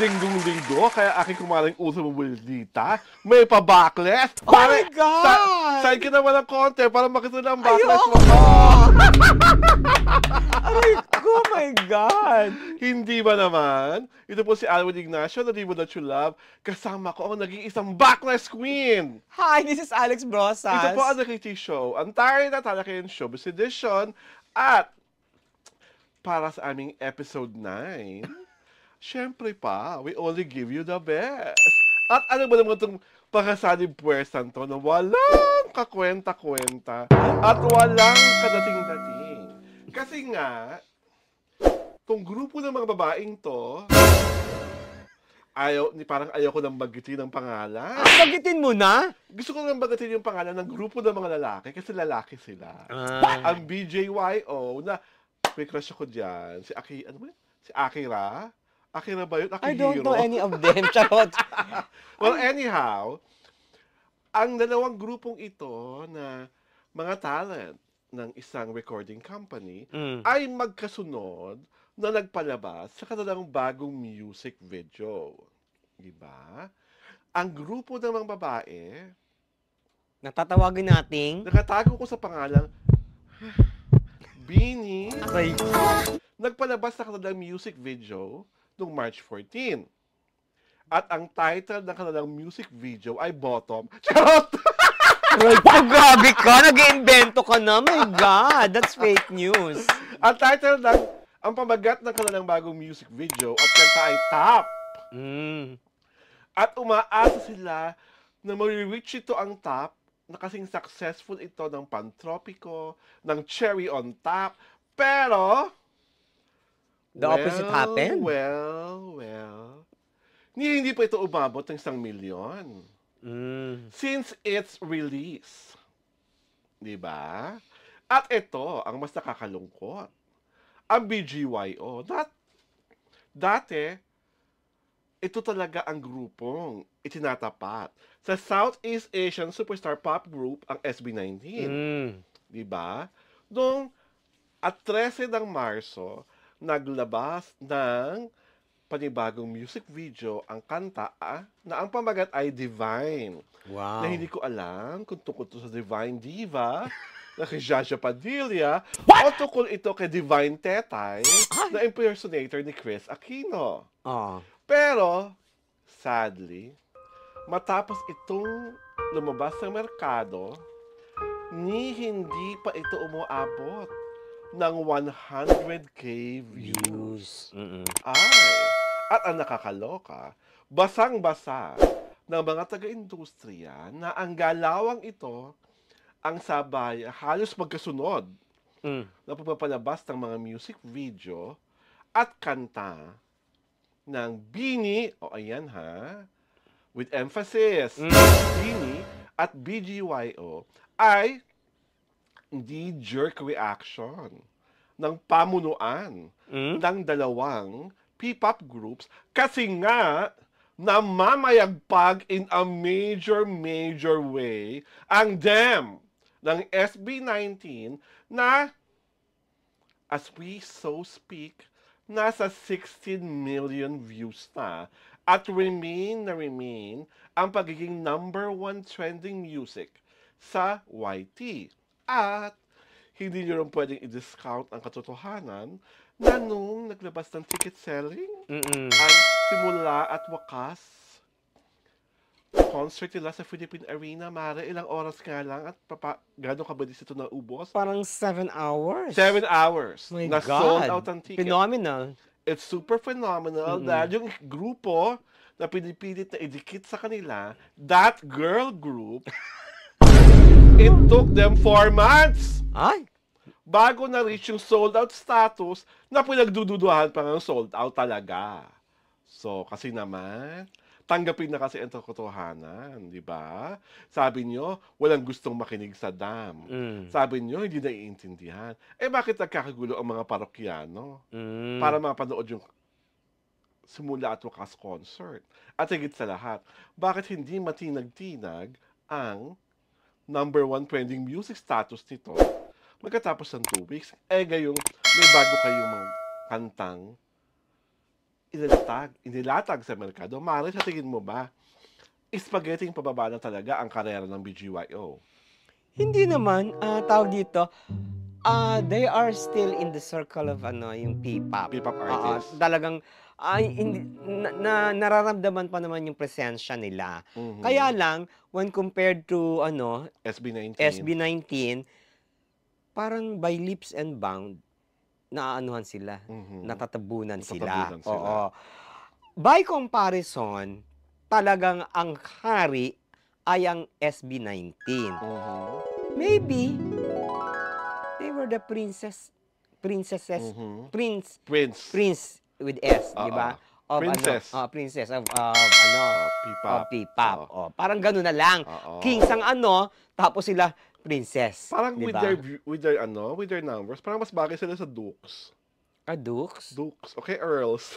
Linggo-linggo, kaya aking kumaring uso mabulita. May pa-backless. Oh my God! Saan ka naman ng konti para makita ng backless mo? Aray ko, my God! Hindi ba naman? Ito po si Alwin Ignacio, na Diva That You Love. Kasama ko ang naging isang backless queen. Hi, this is Alex Brosas. Ito po ang Nakiti Show, ang taray na talakayin showbiz edition. At para sa aming episode 9, syempre pa, we only give you the best. At ano ba naman itong pakasaling puwersan to na walang kakwenta-kwenta at walang kadating-dating. Kasi nga, tong grupo ng mga babaeng to, parang ayaw ko nang bagitin ng pangalan. Bagitin mo na? Gusto ko nang bagitin yung pangalan ng grupo ng mga lalaki kasi lalaki sila. Ang BJYO na may crush ako dyan. Si Akira? Akira ba yun? I don't know any of them. Charot. Well, anyhow, ang dalawang grupong ito na mga talent ng isang recording company ay magkasunod na nagpalabas sa kanilang bagong music video. Diba? Ang grupo ng mga babae, Natatawagin nating nakatago ko sa pangalan, Beanie, nagpalabas sa kanilang music video noong March 14. At ang title ng kanilang music video ay Bottom. Charot! grabe ka, nag-iimbento ka na. My God, that's fake news. Ang pamagat ng kanilang bagong music video at kanta ay Top. At umaasa sila na ma-reach ito ang top na kasing successful ito ng Pantropiko, ng Cherry on Top. Pero, the opposite happened? Well, hindi pa ito umabot ng 1 milyon. Since its release. Diba? At ito, ang mas nakakalungkot. Ang BGYO, dati, ito talaga ang grupong itinatapat sa Southeast Asian superstar pop group, ang SB19. Diba? Noong at 13 ng Marso, naglabas ng panibagong music video ang kanta na ang pamagat ay Divine. Wow. Na hindi ko alam kung tungkol ito sa Divine Diva na kay Jaja Padilla o tungkol ito kay Divine Tetay na impersonator ni Chris Aquino. Pero, sadly, matapos itong lumabas sa merkado, hindi pa ito umuabot ng 100K views. At ang nakakaloka, basang-basa ng mga taga-industriya na ang galawang ito ang sabay halos magkasunod na pagpapalabas ng mga music video at kanta ng Beanie, ayan ha, with emphasis, Beanie at BGYO ay jerk reaction ng pamunuan ng dalawang P-pop groups kasi nga namamayagpag in a major way ang DEM ng SB19 na, as we so speak, nasa 16 million views na at remain ang pagiging #1 trending music sa YT. At hindi nyo rin pwedeng i-discount ang katotohanan na nung naglabas ng ticket selling, ang simula at wakas, concert nila sa Philippine Arena, Mare, ilang oras nga lang at gano'ng kabadis ito naubos? Parang 7 hours. 7 hours. My na God. sold out ang ticket. Phenomenal. It's super phenomenal dahil yung grupo na pinipilit na idikit sa kanila, that girl group, it took them 4 months. Bago na-reach yung sold-out status na pinagdududuhan pa ng sold-out talaga. So, kasi naman, tanggapin na kasi ang katotohanan, di ba? Sabi nyo, walang gustong makinig sa DAM. Sabi nyo, hindi naiintindihan. Bakit nagkakagulo ang mga parokyano? Para mapanood yung simula at wakas concert. At higit sa lahat, bakit hindi matinag-tinag ang #1 trending music status nito magkatapos ng 2 weeks, gayong may bago kayong mga kantang inilatag sa merkado. Mari, sa tingin mo ba, spaghetti yung pababa na talaga ang karera ng BGYO? Hindi naman, tawag dito, they are still in the circle of yung P-pop. P-pop artists. Talagang hindi, nararamdaman pa naman yung presensya nila. Kaya lang, when compared to SB19, parang by leaps and bounds, naaanuhan sila, natatabunan sila. Oo. By comparison, talagang ang hari ay ang SB19. Maybe they were the princesses, prince with S, di ba? Princess of P-pop. Parang gano'n na lang. Kings ang tapos sila princess. Parang diba? with their numbers, parang mas bagay sila sa Dukes. Dukes? Dukes. Okay, Earls.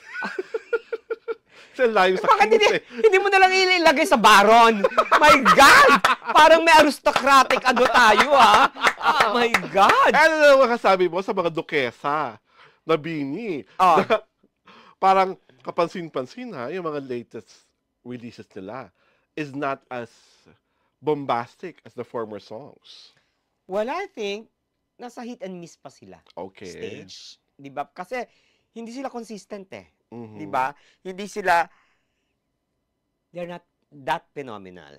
Sa layo sa Bakit Kings hindi mo na lang ilagay sa Baron? My God! Parang may aristocratic tayo, ha? Oh my God! Ano na makasabi mo sa mga dukesa na bini? Na, parang kapansin-pansin, ha, yung mga latest releases nila is not as bombastic as the former songs. Well, I think, nasa hit and miss pa sila. Okay. Stage. Diba? Kasi, hindi sila consistent diba? Hindi sila, they're not that phenomenal.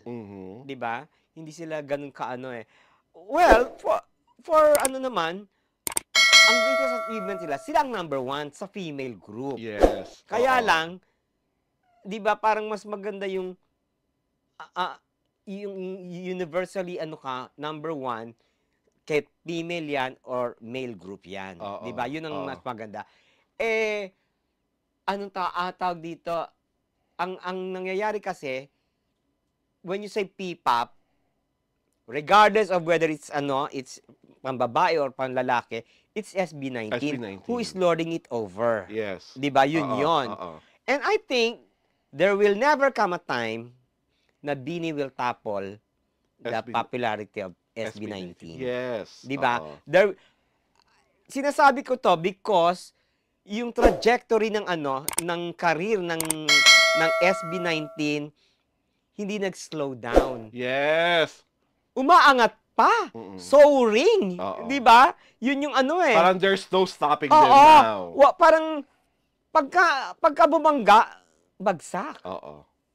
Diba? Hindi sila ganun Well, for naman, ang greatest achievement sila ang number 1 sa female group. Yes. Kaya lang, diba, parang mas maganda yung universally number 1, kahit female yan or male group yan. Diba? Yun ang mas maganda. Tawag dito, ang nangyayari kasi, when you say P-pop, regardless of whether it's it's pambabae or panlalaki, it's SB19 who is lording it over. Yes. Diba? Yun. And I think, there will never come a time na BINI will topple the popularity of SB19. Yes. Diba? Sinasabi ko to because yung trajectory ng career ng SB19 hindi nag-slow down. Yes. Umaangat pa. Soaring. 'Di ba? Yun yung Parang there's no stopping them now. Parang pagka bumangga, bagsak.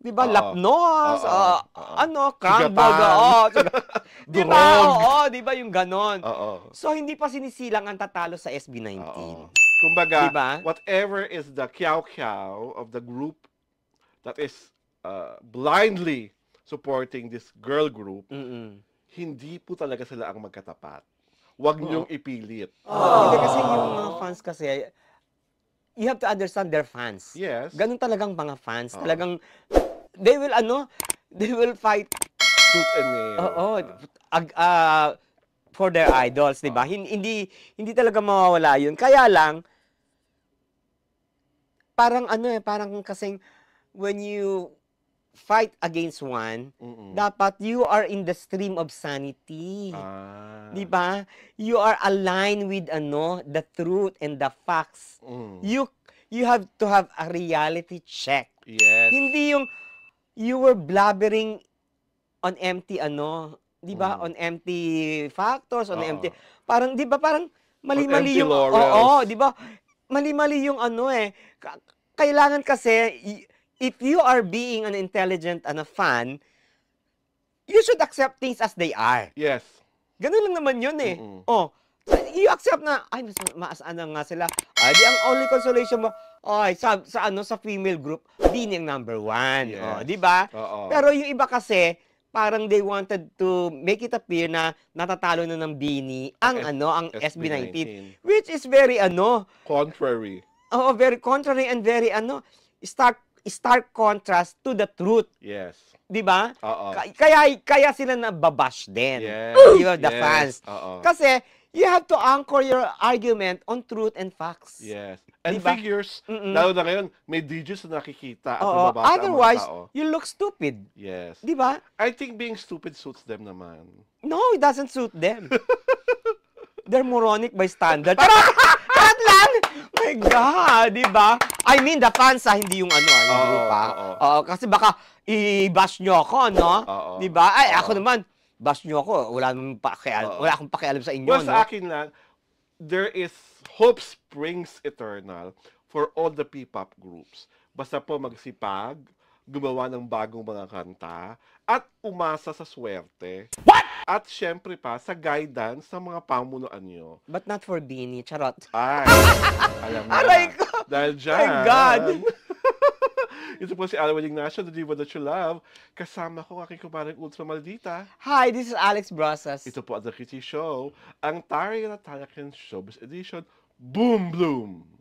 'Di ba? Lapnos, crumble, Di ba? Di ba yung ganon? So, hindi pa sinisilang ang tatalo sa SB19. Kumbaga, diba? Whatever is the kiao-kiao of the group that is blindly supporting this girl group, hindi po talaga sila ang magkatapat. Huwag niyong ipilit. Hindi kasi yung mga fans kasi, you have to understand their fans. Yes. Ganun talagang mga fans. Talagang, they will fight tooth and nail. For their idols, di ba? Hindi talaga mawawala yun. Kaya lang, parang parang kasing when you fight against one, dapat you are in the stream of sanity. Di ba? You are aligned with the truth and the facts. You have to have a reality check. Yes. Hindi yung you were blabbering on empty di ba? On empty factors, on empty. Parang di ba parang mali-mali yung di ba? Mali-mali yung kailangan kasi if you are being an intelligent fan, you should accept things as they are. Yes. Ganun lang naman yun you accept na nga sila. Di ang only consolation mo, sa female group, din yung number 1. Yes. Di ba? Pero yung iba kasi, parang they wanted to make it appear na natatalo na ng BINI ang SB19. Which is very contrary. Very contrary and very stark contrast to the truth. Yes. 'Di ba? Kaya sila nababash din. Yes. The fans. Kasi you have to anchor your argument on truth and facts. Yes. And diba? figures, lalo na ngayon, may digits na nakikita at bumabasa otherwise, you look stupid. Yes. Di ba? I think being stupid suits them naman. No, it doesn't suit them. They're moronic by standard. Charot lang! My God, di ba? I mean, the fans hindi yung ano, yung group Oo, kasi baka i-bash nyo ako, no? Di ba? Ay, ako naman, bash nyo ako. Wala akong pakialam sa inyo, well, no? sa akin lang, there is hope springs eternal for all the P-pop groups. Basta po magsipag, gumawa ng bagong mga kanta, at umasa sa swerte. What? At syempre pa, sa guidance ng mga pamunuan nyo. But not for Beanie, charot. Ay, alam mo Aray ko! Dahil dyan. My God! Ito po si Alwin Ignacio, the diva that you love. Kasama ko aking kumareng ultra maldita. Hi, this is Alex Brasas. Ito po ang The Kitty Show, ang Taray na Talakan Showbiz Edition. Boom Bloom!